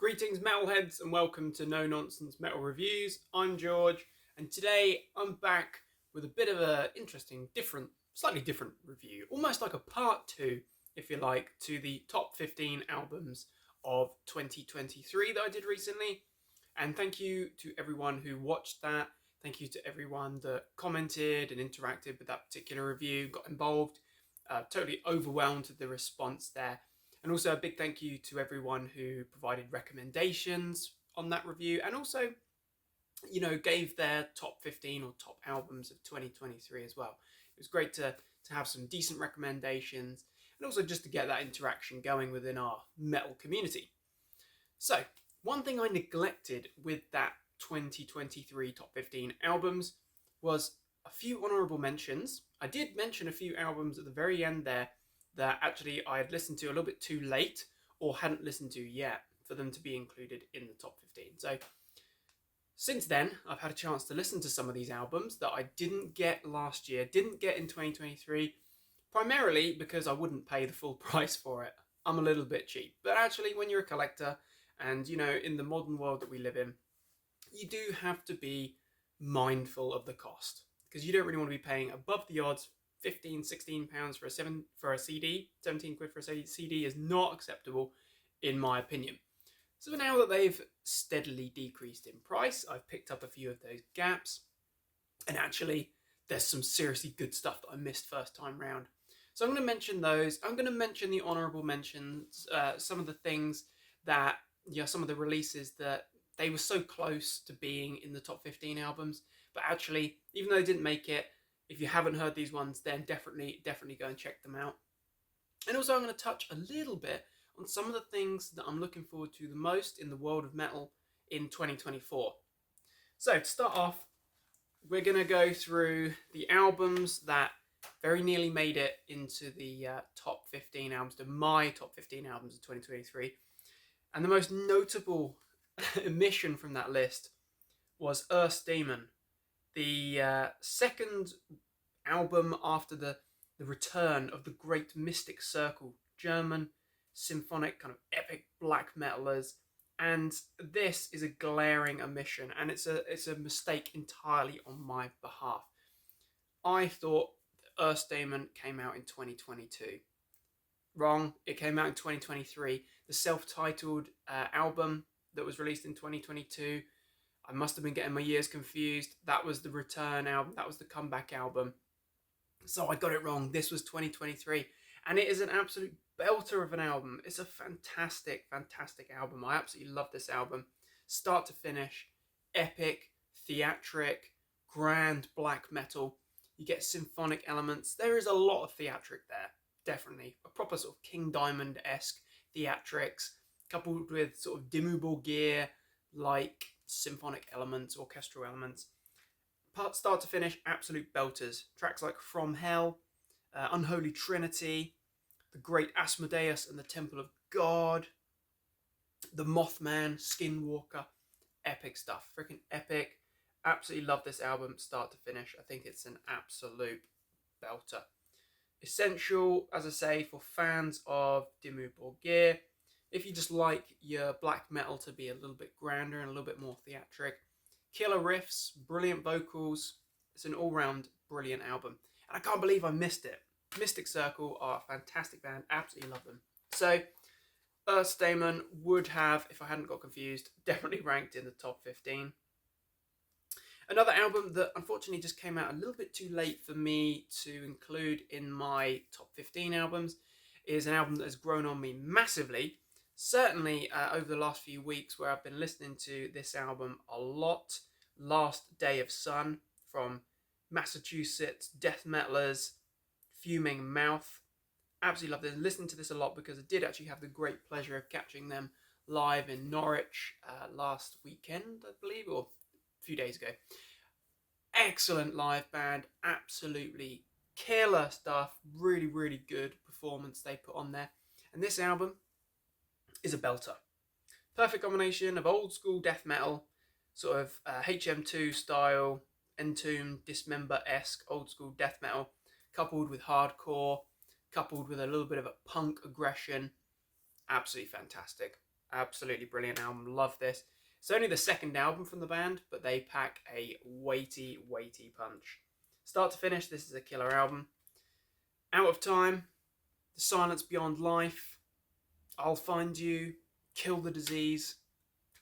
Greetings metalheads and welcome to No Nonsense Metal Reviews. I'm George and today I'm back with a bit of a interesting, slightly different review. Almost like a part 2, if you like, to the top 15 albums of 2023 that I did recently. And thank you to everyone who watched that. Thank you to everyone that commented and interacted with that particular review, got involved. Totally overwhelmed with the response there. And also a big thank you to everyone who provided recommendations on that review and also, gave their top 15 or top albums of 2023 as well. It was great to have some decent recommendations and also just to get that interaction going within our metal community. So, one thing I neglected with that 2023 top 15 albums was a few honourable mentions. I did mention a few albums at the very end there that actually I had listened to a little bit too late or hadn't listened to yet for them to be included in the top 15. So since then, I've had a chance to listen to some of these albums that I didn't get last year, didn't get in 2023, primarily because I wouldn't pay the full price for it. I'm a little bit cheap. But actually, when you're a collector and, in the modern world that we live in, you do have to be mindful of the cost because you don't really want to be paying above the odds. 15, 16 pounds for a CD, 17 quid for a CD is not acceptable in my opinion. So now that they've steadily decreased in price, I've picked up a few of those gaps, and actually there's some seriously good stuff that I missed first time round. So I'm going to mention those. I'm going to mention the honourable mentions, some of the things that, some of the releases that they were so close to being in the top 15 albums, but actually, even though they didn't make it, if you haven't heard these ones, then definitely go and check them out. And also I'm going to touch a little bit on some of the things that I'm looking forward to the most in the world of metal in 2024. So to start off, we're going to go through the albums that very nearly made it into the top 15 albums, to my top 15 albums of 2023. And the most notable omission from that list was Daemon, the second album after the return of the great Mystic Circle, German symphonic kind of epic black metalers, and this is a glaring omission, and it's a mistake entirely on my behalf. I thought Daemon came out in 2022. Wrong, it came out in 2023. The self-titled album that was released in 2022. I must have been getting my years confused. That was the return album. That was the comeback album. So I got it wrong. This was 2023. And it is an absolute belter of an album. It's a fantastic, fantastic album. I absolutely love this album. Start to finish. Epic, theatric, grand black metal. You get symphonic elements. There is a lot of theatric there. Definitely. A proper sort of King Diamond-esque theatrics, coupled with sort of Dimmu Borgir, like symphonic elements, orchestral elements. Start to finish, absolute belters. Tracks like From Hell, Unholy Trinity, The Great Asmodeus and the Temple of God, The Mothman, Skinwalker. Epic stuff. Freaking epic. Absolutely love this album, start to finish. I think it's an absolute belter. Essential, as I say, for fans of Dimmu Borgir. If you just like your black metal to be a little bit grander and a little bit more theatric. Killer riffs, brilliant vocals. It's an all-round brilliant album. And I can't believe I missed it. Mystic Circle are a fantastic band. Absolutely love them. So, Daemon would have, if I hadn't got confused, definitely ranked in the top 15. Another album that unfortunately just came out a little bit too late for me to include in my top 15 albums is an album that has grown on me massively. Certainly over the last few weeks, where I've been listening to this album a lot. Last Day of Sun from Massachusetts death metalers Fuming Mouth. Absolutely love this. Listening to this a lot because I did actually have the great pleasure of catching them live in Norwich last weekend, I believe, or a few days ago. Excellent live band. Absolutely killer stuff. Really, really good performance they put on there. And this album is a belter. Perfect combination of old school death metal, sort of HM2 style, Entomb, Dismember-esque old school death metal, coupled with hardcore, coupled with a little bit of a punk aggression. Absolutely fantastic. Absolutely brilliant album. Love this. It's only the second album from the band, but they pack a weighty, weighty punch. Start to finish, this is a killer album. Out of Time, The Silence Beyond Life, I'll Find You, Kill the Disease.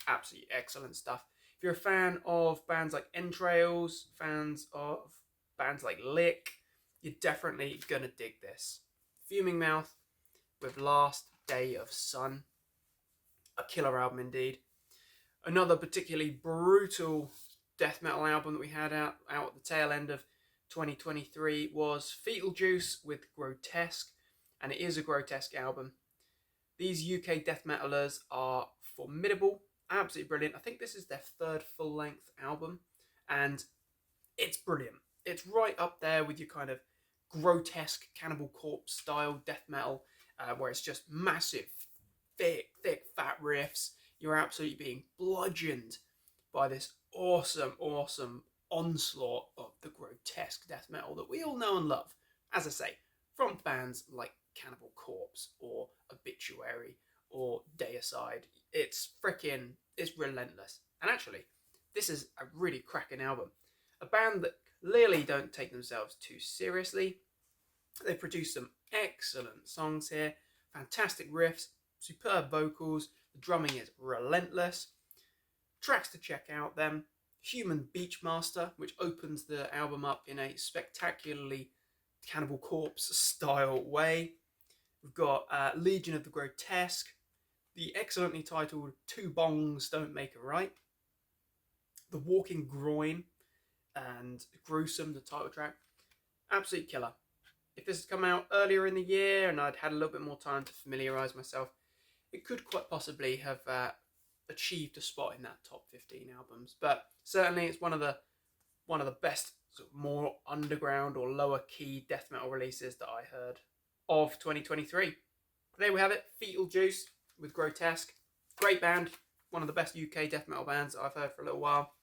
Absolutely excellent stuff. If you're a fan of bands like Entrails, fans of bands like Lick, you're definitely gonna dig this. Fuming Mouth with Last Day of Sun. A killer album indeed. Another particularly brutal death metal album that we had out at the tail end of 2023 was Fetal Juice with Grotesque, and it is a Grotesque album. These UK death metalers are formidable, absolutely brilliant. I think this is their third full-length album, and it's brilliant. It's right up there with your kind of grotesque Cannibal Corpse style death metal, where it's just massive, thick, fat riffs. You're absolutely being bludgeoned by this awesome, awesome onslaught of the grotesque death metal that we all know and love. As I say, from bands like Cannibal Corpse or Obituary or Deicide. It's relentless. And actually, this is a really cracking album. A band that clearly don't take themselves too seriously. They produce some excellent songs here, fantastic riffs, superb vocals, the drumming is relentless. Tracks to check out then: Human Beachmaster, which opens the album up in a spectacularly Cannibal Corpse style way. We've got Legion of the Grotesque, the excellently titled Two Bongs Don't Make a Right, The Walking Groin, and Gruesome, the title track. Absolute killer. If this had come out earlier in the year and I'd had a little bit more time to familiarise myself, it could quite possibly have achieved a spot in that top 15 albums. But certainly it's one of the best sort of more underground or lower key death metal releases that I heard of 2023. There we have it, Fetal Juice with Grotesque. Great band, one of the best UK death metal bands that I've heard for a little while.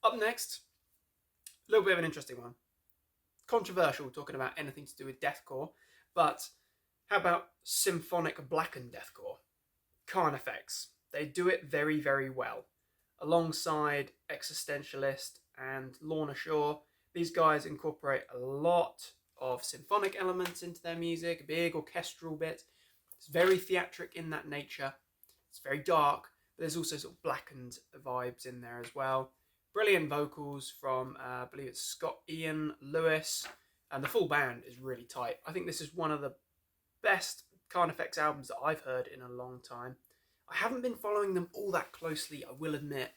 Up next, a little bit of an interesting one. Controversial, talking about anything to do with deathcore, but how about symphonic blackened deathcore? Carnifex. They do it very, very well. Alongside Existentialist and Lorna Shore, these guys incorporate a lot of symphonic elements into their music, a big orchestral bit. It's very theatric in that nature. It's very dark, but there's also sort of blackened vibes in there as well. Brilliant vocals from, I believe it's Scott Ian Lewis, and the full band is really tight. I think this is one of the best Carnifex albums that I've heard in a long time. I haven't been following them all that closely, I will admit,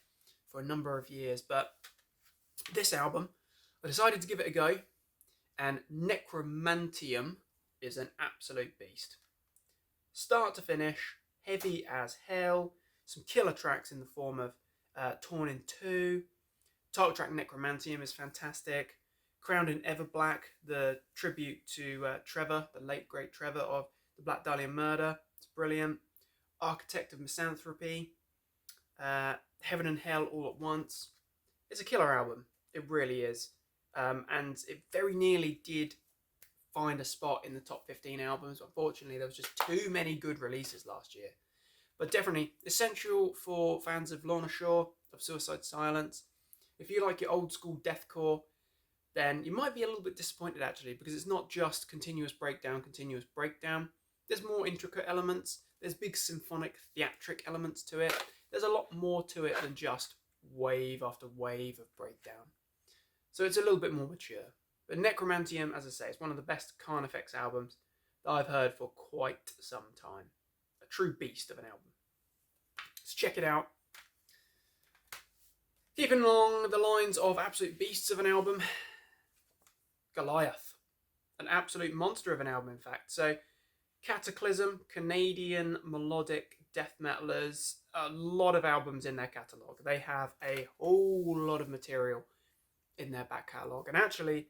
for a number of years, but this album, I decided to give it a go, and Necromantium is an absolute beast. Start to finish, heavy as hell, some killer tracks in the form of Torn in Two. Title track Necromantium is fantastic. Crowned in Everblack, the tribute to Trevor, the late great Trevor of the Black Dahlia Murder. It's brilliant. Architect of Misanthropy. Heaven and Hell All at Once. It's a killer album. It really is. And it very nearly did find a spot in the top 15 albums. Unfortunately, there was just too many good releases last year. But definitely essential for fans of Lorna Shore, of Suicide Silence. If you like your old school deathcore, then you might be a little bit disappointed actually, because it's not just continuous breakdown. There's more intricate elements. There's big symphonic theatric elements to it. There's a lot more to it than just wave after wave of breakdown. So it's a little bit more mature. But Necromantium, as I say, is one of the best Carnifex albums that I've heard for quite some time. A true beast of an album. Let's check it out. Keeping along the lines of absolute beasts of an album, Goliath. An absolute monster of an album, in fact. So, Cataclysm, Canadian melodic death metalers, a lot of albums in their catalogue. They have a whole lot of material in their back catalogue. And actually,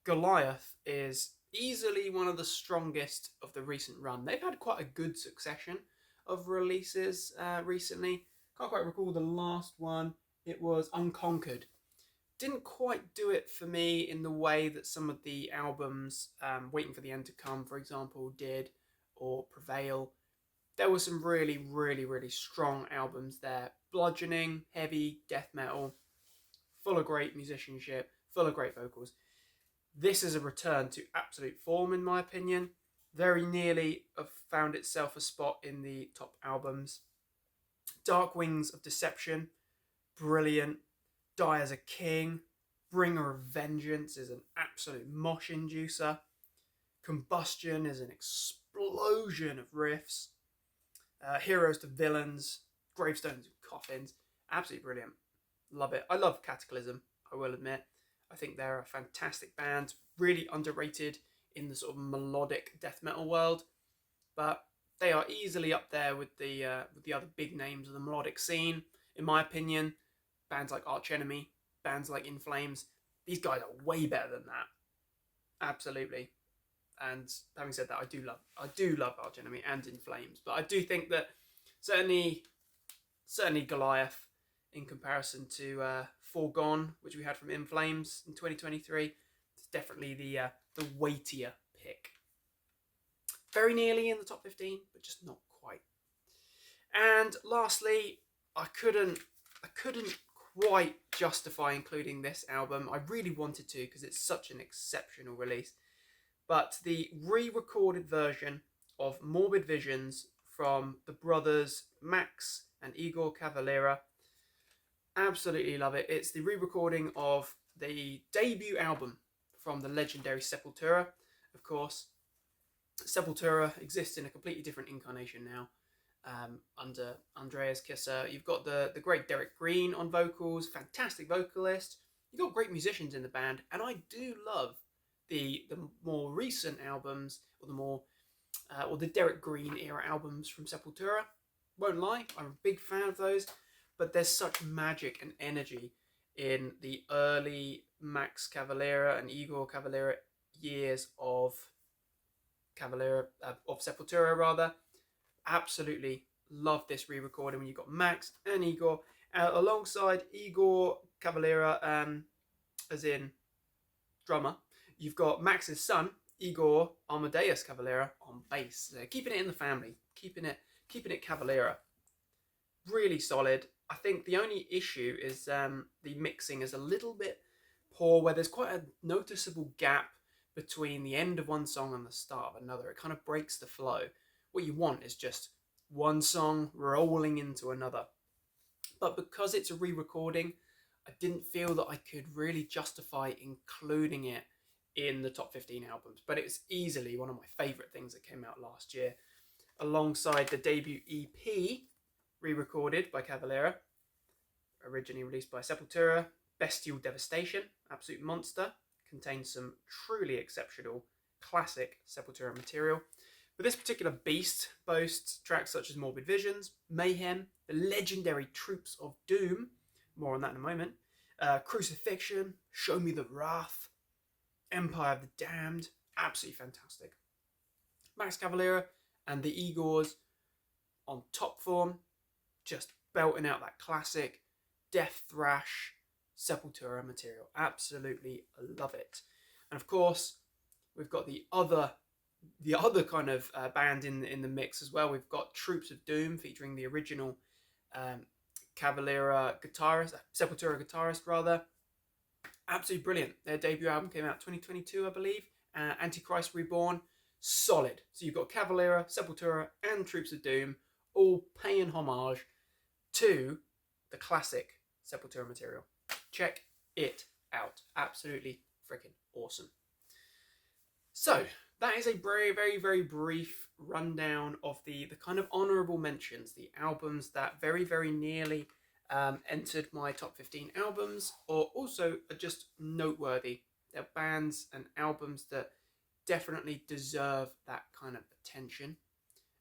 Goliath is easily one of the strongest of the recent run. They've had quite a good succession of releases recently. Can't quite recall the last one. It was Unconquered. Didn't quite do it for me in the way that some of the albums, Waiting for the End to Come, for example, did, or Prevail. there were some really, really, really strong albums there. Bludgeoning, heavy, death metal, full of great musicianship, full of great vocals. This is a return to absolute form, in my opinion. Very nearly have found itself a spot in the top albums. Dark Wings of Deception, brilliant. Die as a King, Bringer of Vengeance is an absolute mosh inducer. Combustion is an explosion of riffs. Heroes to Villains, Gravestones and Coffins, absolutely brilliant. Love it. I love Cataclysm, I will admit. I think they're a fantastic band, really underrated in the sort of melodic death metal world, but they are easily up there with the other big names of the melodic scene, in my opinion. Bands like Arch Enemy, bands like In Flames, these guys are way better than that. Absolutely. And having said that, I do love Arch Enemy and In Flames, but I do think that certainly Goliath, in comparison to Foregone, which we had from In Flames in 2023, is definitely the weightier pick. Very nearly in the top 15, but just not quite. And lastly, I couldn't quite justify including this album. I really wanted to because it's such an exceptional release. But the re-recorded version of Morbid Visions from the brothers Max and Igor Cavalera, absolutely love it. It's the re-recording of the debut album from the legendary Sepultura. Of course, Sepultura exists in a completely different incarnation now. Under Andreas Kisser. You've got the great Derek Green on vocals, fantastic vocalist. You've got great musicians in the band, and I do love the more recent albums, or the Derek Green era albums from Sepultura. Won't lie, I'm a big fan of those, but there's such magic and energy in the early Max Cavalera and Igor Cavalera years of Sepultura rather. Absolutely love this re-recording when you've got Max and Igor alongside Igor Cavalera, as in drummer. You've got Max's son Igor Amadeus Cavalera on bass. Keeping it in the family, keeping it Cavalera. Really solid. I think the only issue is the mixing is a little bit poor, where there's quite a noticeable gap between the end of one song and the start of another. It kind of breaks the flow. What you want is just one song rolling into another. But because it's a re-recording, I didn't feel that I could really justify including it in the top 15 albums. But it's easily one of my favourite things that came out last year, alongside the debut EP, re-recorded by Cavalera, originally released by Sepultura. Bestial Devastation, absolute monster, contains some truly exceptional classic Sepultura material. But this particular beast boasts tracks such as Morbid Visions, Mayhem, the legendary Troops of Doom, more on that in a moment, Crucifixion, Show Me the Wrath, Empire of the Damned, absolutely fantastic. Max Cavalera and the Igors on top form, just belting out that classic death thrash Sepultura material. Absolutely love it. And of course, we've got the other kind of band in the mix as well. We've got Troops of Doom featuring the original Cavalera guitarist, Sepultura guitarist rather. Absolutely brilliant. Their debut album came out 2022, I believe. Antichrist Reborn, solid. So you've got Cavalera, Sepultura, and Troops of Doom all paying homage to the classic Sepultura material. Check it out. Absolutely freaking awesome. So that is a very, very, very brief rundown of the kind of honourable mentions, the albums that very, very nearly entered my top 15 albums, or also are just noteworthy. They're bands and albums that definitely deserve that kind of attention.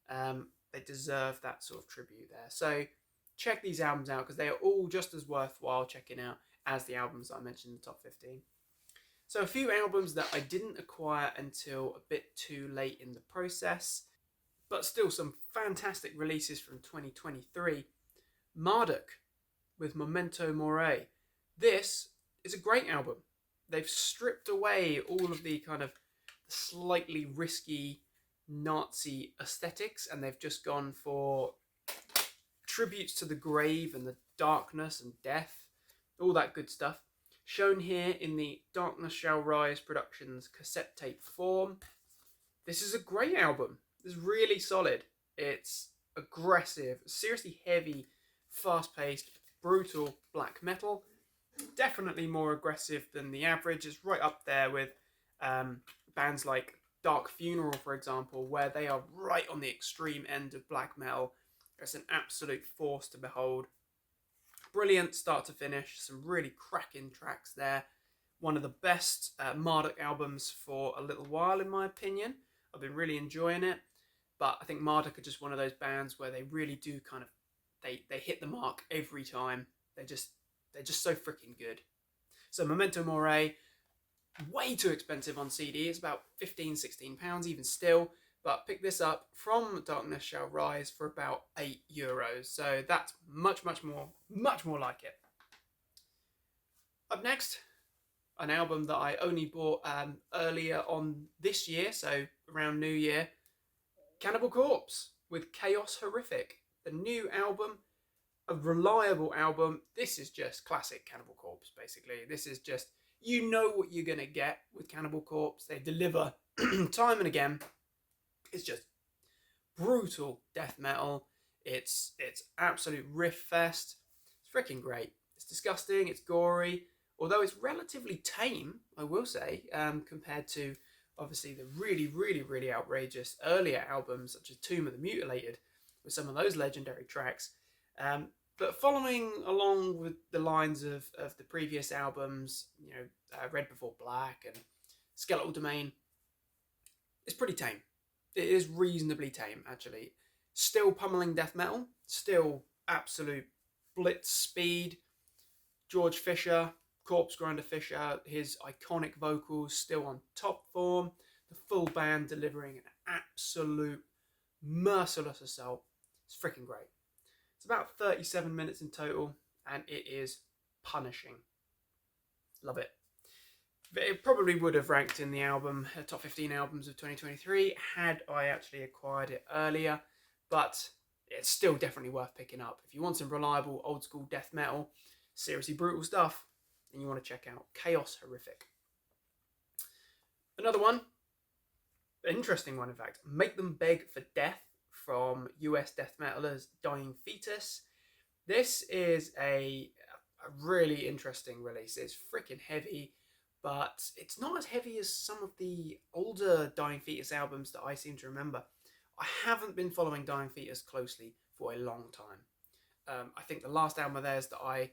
They deserve that sort of tribute there. So check these albums out because they are all just as worthwhile checking out as the albums that I mentioned in the top 15. So a few albums that I didn't acquire until a bit too late in the process, but still some fantastic releases from 2023. Marduk with Memento Mori. This is a great album. They've stripped away all of the kind of slightly risky Nazi aesthetics, and they've just gone for tributes to the grave and the darkness and death, all that good stuff. Shown here in the Darkness Shall Rise Productions cassette tape form. This is a great album. It's really solid. It's aggressive, seriously heavy, fast-paced, brutal black metal. Definitely more aggressive than the average. It's right up there with bands like Dark Funeral, for example, where they are right on the extreme end of black metal. It's an absolute force to behold. Brilliant start to finish. Some really cracking tracks there. One of the best Marduk albums for a little while, in my opinion. I've been really enjoying it. But I think Marduk are just one of those bands where they really do kind of, they hit the mark every time. They're just so freaking good. So Memento Mori, way too expensive on CD. It's about £15-16 even still. But pick this up from Darkness Shall Rise for about €8. So that's much more like it. Up next, an album that I only bought earlier on this year, so around New Year. Cannibal Corpse with Chaos Horrific. The new album, a reliable album. This is just classic Cannibal Corpse, basically. This is just, you know what you're going to get with Cannibal Corpse. They deliver time and again. It's just brutal death metal. It's absolute riff fest. It's freaking great. It's disgusting. It's gory. Although it's relatively tame, I will say, compared to obviously the really outrageous earlier albums such as Tomb of the Mutilated, with some of those legendary tracks. But following along with the lines of the previous albums, you know, Red Before Black and Skeletal Domain, it's pretty tame. It is reasonably tame, actually. Still pummeling death metal, still absolute blitz speed. George Fisher, Corpse Grinder Fisher, his iconic vocals still on top form. The full band delivering an absolute merciless assault. It's freaking great. It's about 37 minutes in total, and it is punishing. Love it. It probably would have ranked in the top 15 albums of 2023 had I actually acquired it earlier, but it's still definitely worth picking up. If you want some reliable old school death metal, seriously brutal stuff, then you want to check out Chaos Horrific. Another one, an interesting one in fact, Make Them Beg for Death from US death metalers Dying Fetus. This is a really interesting release. It's freaking heavy, but it's not as heavy as some of the older Dying Fetus albums that I seem to remember. I haven't been following Dying Fetus closely for a long time. I think the last album of theirs that I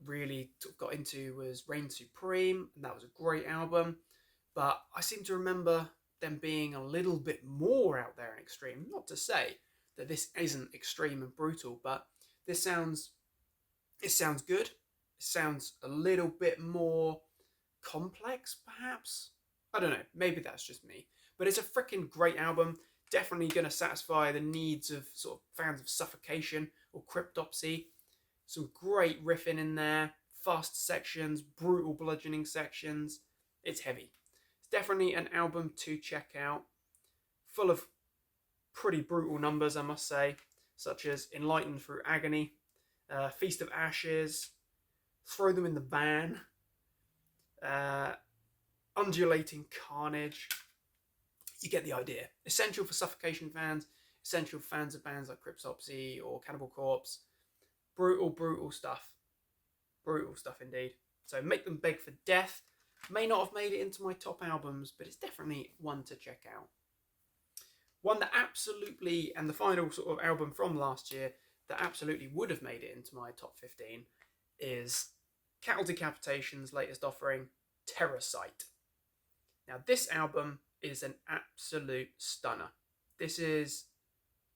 really got into was Reign Supreme, and that was a great album. But I seem to remember them being a little bit more out there and extreme. Not to say that this isn't extreme and brutal, but it sounds good. It sounds a little bit more complex, perhaps. I don't know. Maybe that's just me. But it's a freaking great album. Definitely going to satisfy the needs of sort of fans of Suffocation or Cryptopsy. Some great riffing in there. Fast sections, brutal bludgeoning sections. It's heavy. It's definitely an album to check out. Full of pretty brutal numbers, I must say. Such as Enlightened Through Agony, Feast of Ashes, Throw Them in the Van, Undulating Carnage. You get the idea. Essential for Suffocation fans, essential for fans of bands like Cryptopsy or Cannibal Corpse. Brutal stuff. Brutal stuff indeed. So Make Them Beg for Death. May not have made it into my top albums, but it's definitely one to check out. One that absolutely, and the final sort of album from last year that absolutely would have made it into my top 15 is Cattle Decapitation's latest offering, Terrorsight. Now this album is an absolute stunner. This is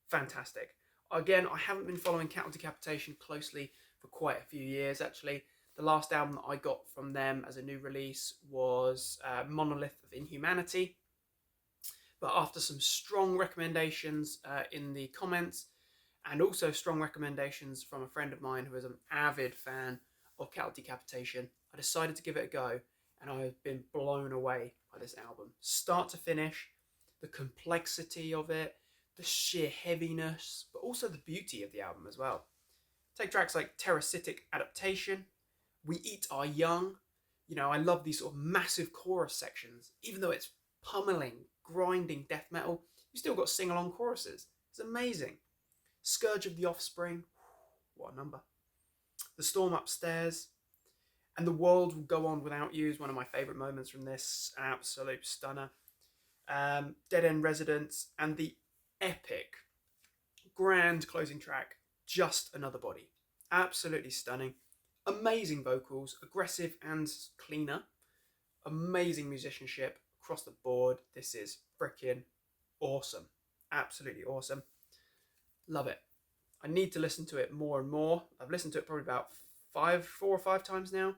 fantastic. Again, I haven't been following Cattle Decapitation closely for quite a few years actually. The last album that I got from them as a new release was Monolith of Inhumanity. But after some strong recommendations in the comments, and also strong recommendations from a friend of mine who is an avid fan of Cattle Decapitation, I decided to give it a go, and I have been blown away by this album. Start to finish, the complexity of it, the sheer heaviness, but also the beauty of the album as well. Take tracks like Terrasitic Adaptation, We Eat Our Young. You know, I love these sort of massive chorus sections. Even though it's pummeling, grinding death metal, you still got sing-along choruses. It's amazing. Scourge of the Offspring, what a number. The Storm Upstairs, and The World Will Go On Without You is one of my favourite moments from this. Absolute stunner. Dead End Residence, and the epic, grand closing track, Just Another Body. Absolutely stunning. Amazing vocals, aggressive and cleaner. Amazing musicianship across the board. This is freaking awesome. Absolutely awesome. Love it. I need to listen to it more and more. I've listened to it probably about 4 or 5 times now,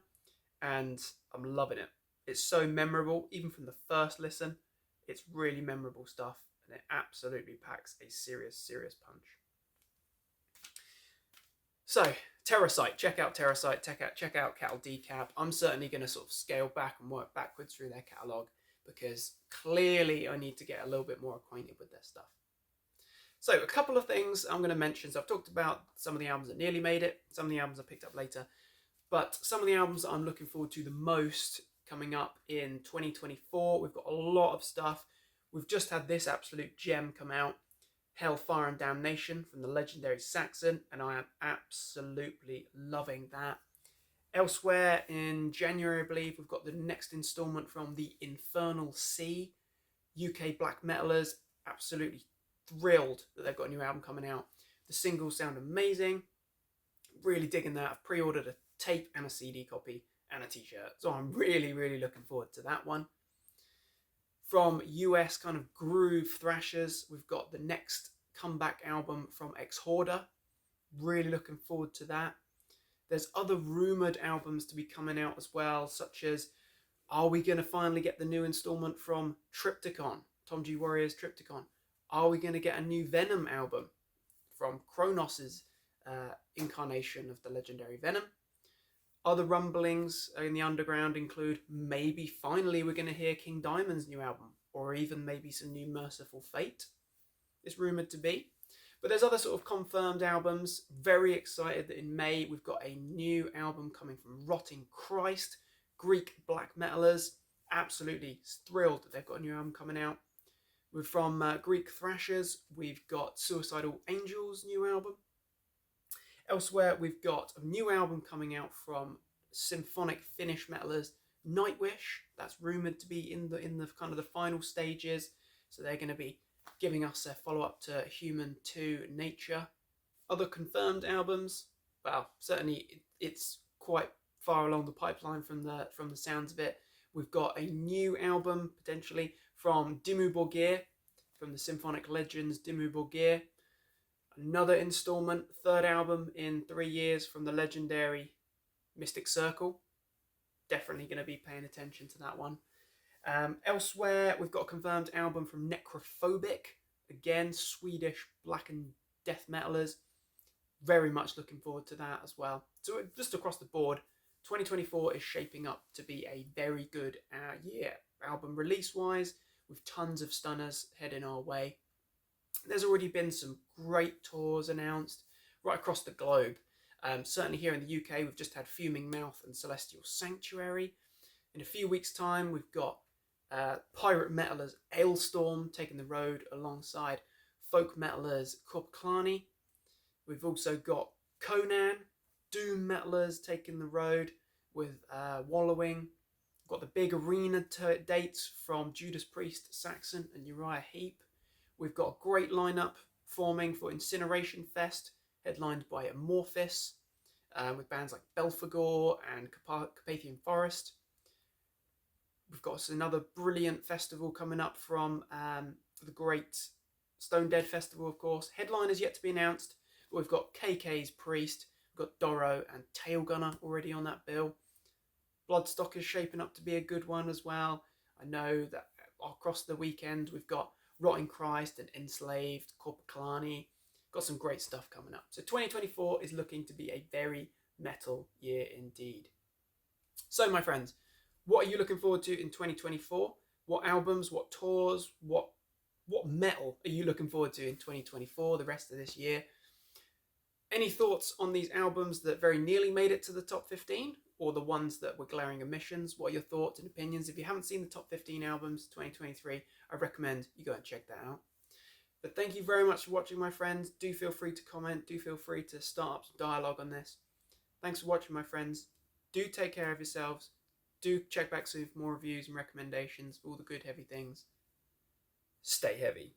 and I'm loving it. It's so memorable, even from the first listen. It's really memorable stuff, and it absolutely packs a serious, serious punch. So, Terrasite, check out Terrasite, check out Cattle Decap. I'm certainly going to sort of scale back and work backwards through their catalogue, because clearly I need to get a little bit more acquainted with their stuff. So, a couple of things I'm going to mention. So, I've talked about some of the albums that nearly made it, some of the albums I picked up later, but some of the albums that I'm looking forward to the most coming up in 2024. We've got a lot of stuff. We've just had this absolute gem come out, Hellfire and Damnation from the legendary Saxon, and I am absolutely loving that. Elsewhere in January, I believe, we've got the next instalment from the Infernal Sea. UK black metalers, absolutely thrilled that they've got a new album coming out. The singles sound amazing. Really digging that. I've pre-ordered a tape and a CD copy and a t-shirt, so I'm really, really looking forward to that one. From US kind of groove thrashers, we've got the next comeback album from Ex-Hoarder. Really looking forward to that. There's other rumoured albums to be coming out as well, such as, are we going to finally get the new instalment from Triptychon, Tom G. Warrior's Triptychon? Are we going to get a new Venom album from Kronos' incarnation of the legendary Venom? Other rumblings in the underground include maybe finally we're going to hear King Diamond's new album, or even maybe some new Merciful Fate. It's rumoured to be. But there's other sort of confirmed albums. Very excited that in May we've got a new album coming from Rotting Christ, Greek black metalers. Absolutely thrilled that they've got a new album coming out. We're from Greek thrashers. We've got Suicidal Angels' new album. Elsewhere, we've got a new album coming out from symphonic Finnish metalers, Nightwish. That's rumoured to be in the kind of the final stages. So they're going to be giving us their follow-up to Human 2 Nature. Other confirmed albums, well, certainly it's quite far along the pipeline from the sounds of it. We've got a new album, potentially, from Dimmu Borgir, from the symphonic legends Dimmu Borgir. Another instalment, third album in 3 years from the legendary Mystic Circle. Definitely going to be paying attention to that one. Elsewhere, we've got a confirmed album from Necrophobic. Again, Swedish black and death metalers. Very much looking forward to that as well. So just across the board, 2024 is shaping up to be a very good year. Album release-wise, with tons of stunners heading our way. There's already been some great tours announced right across the globe. Certainly here in the UK, we've just had Fuming Mouth and Celestial Sanctuary. In a few weeks' time, we've got pirate metalers Ailstorm taking the road alongside folk metalers Korpiklani. We've also got Conan, doom metalers taking the road with Wallowing. We've got the big arena dates from Judas Priest, Saxon and Uriah Heep. We've got a great lineup forming for Incineration Fest, headlined by Amorphis, with bands like Belphegor and Carpathian Forest. We've got another brilliant festival coming up from the great Stone Dead Festival, of course. Headliners yet to be announced, but we've got KK's Priest, we've got Doro and Tailgunner already on that bill. Bloodstock is shaping up to be a good one as well. I know that across the weekend we've got Rotting Christ and Enslaved, Korpiklani. Got some great stuff coming up. So 2024 is looking to be a very metal year indeed. So my friends, what are you looking forward to in 2024? What albums, what tours, what what metal are you looking forward to in 2024, the rest of this year? Any thoughts on these albums that very nearly made it to the top 15, or the ones that were glaring omissions? What are your thoughts and opinions? If you haven't seen the top 15 albums 2023, I recommend you go and check that out. But thank you very much for watching, my friends. Do feel free to comment. Do feel free to start up some dialogue on this. Thanks for watching, my friends. Do take care of yourselves. Do check back soon for more reviews and recommendations for all the good heavy things. Stay heavy.